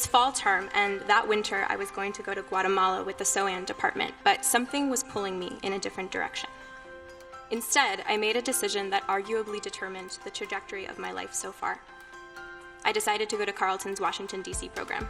was fall term, and that winter I was going to go to Guatemala with the SOAN department, but something was pulling me in a different direction. Instead, I made a decision that arguably determined the trajectory of my life so far. I decided to go to Carleton's Washington, D.C. program.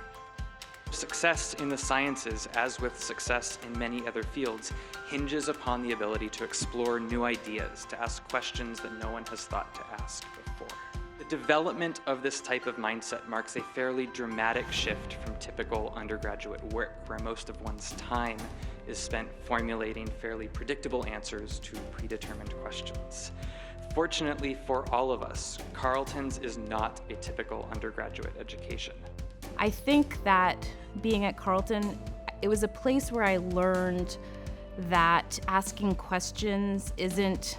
Success in the sciences, as with success in many other fields, hinges upon the ability to explore new ideas, to ask questions that no one has thought to ask before. The development of this type of mindset marks a fairly dramatic shift from typical undergraduate work, where most of one's time is spent formulating fairly predictable answers to predetermined questions. Fortunately for all of us, Carleton's is not a typical undergraduate education. I think that being at Carleton, it was a place where I learned that asking questions isn't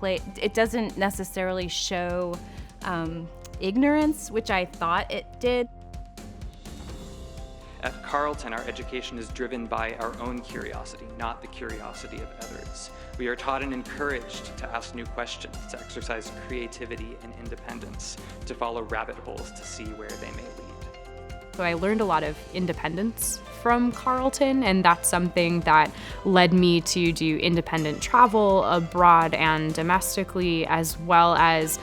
it doesn't necessarily show ignorance, which I thought it did. At Carleton, our education is driven by our own curiosity, not the curiosity of others. We are taught and encouraged to ask new questions, to exercise creativity and independence, to follow rabbit holes to see where they may lead. So I learned a lot of independence from Carleton, and that's something that led me to do independent travel abroad and domestically, as well as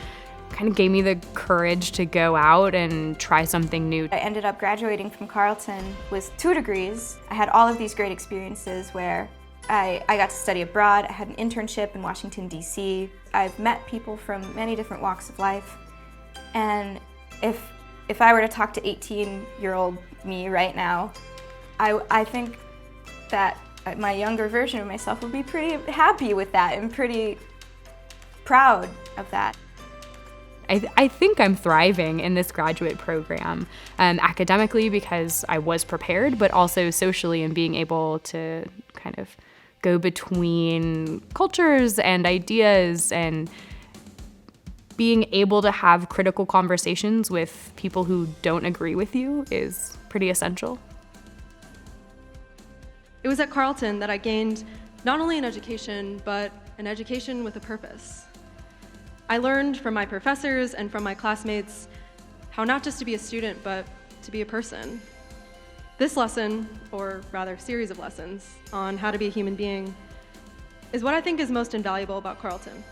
kind of gave me the courage to go out and try something new. I ended up graduating from Carleton with 2 degrees. I had all of these great experiences where I got to study abroad. I had an internship in Washington, D.C. I've met people from many different walks of life. And if I were to talk to 18-year-old me right now, I think that my younger version of myself would be pretty happy with that and pretty proud of that. I think I'm thriving in this graduate program, academically because I was prepared, but also socially and being able to kind of go between cultures and ideas and being able to have critical conversations with people who don't agree with you is pretty essential. It was at Carleton that I gained not only an education, but an education with a purpose. I learned from my professors and from my classmates how not just to be a student, but to be a person. This lesson, or rather series of lessons, on how to be a human being is what I think is most invaluable about Carleton.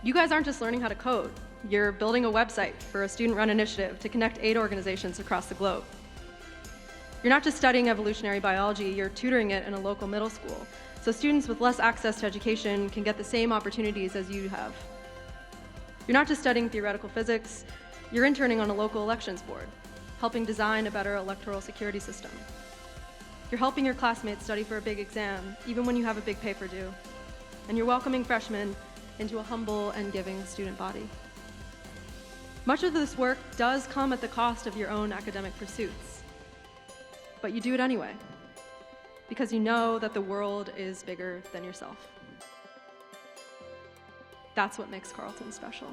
You guys aren't just learning how to code. You're building a website for a student-run initiative to connect aid organizations across the globe. You're not just studying evolutionary biology, you're tutoring it in a local middle school, so students with less access to education can get the same opportunities as you have. You're not just studying theoretical physics, you're interning on a local elections board, helping design a better electoral security system. You're helping your classmates study for a big exam, even when you have a big paper due. And you're welcoming freshmen into a humble and giving student body. Much of this work does come at the cost of your own academic pursuits, but you do it anyway, because you know that the world is bigger than yourself. That's what makes Carleton special.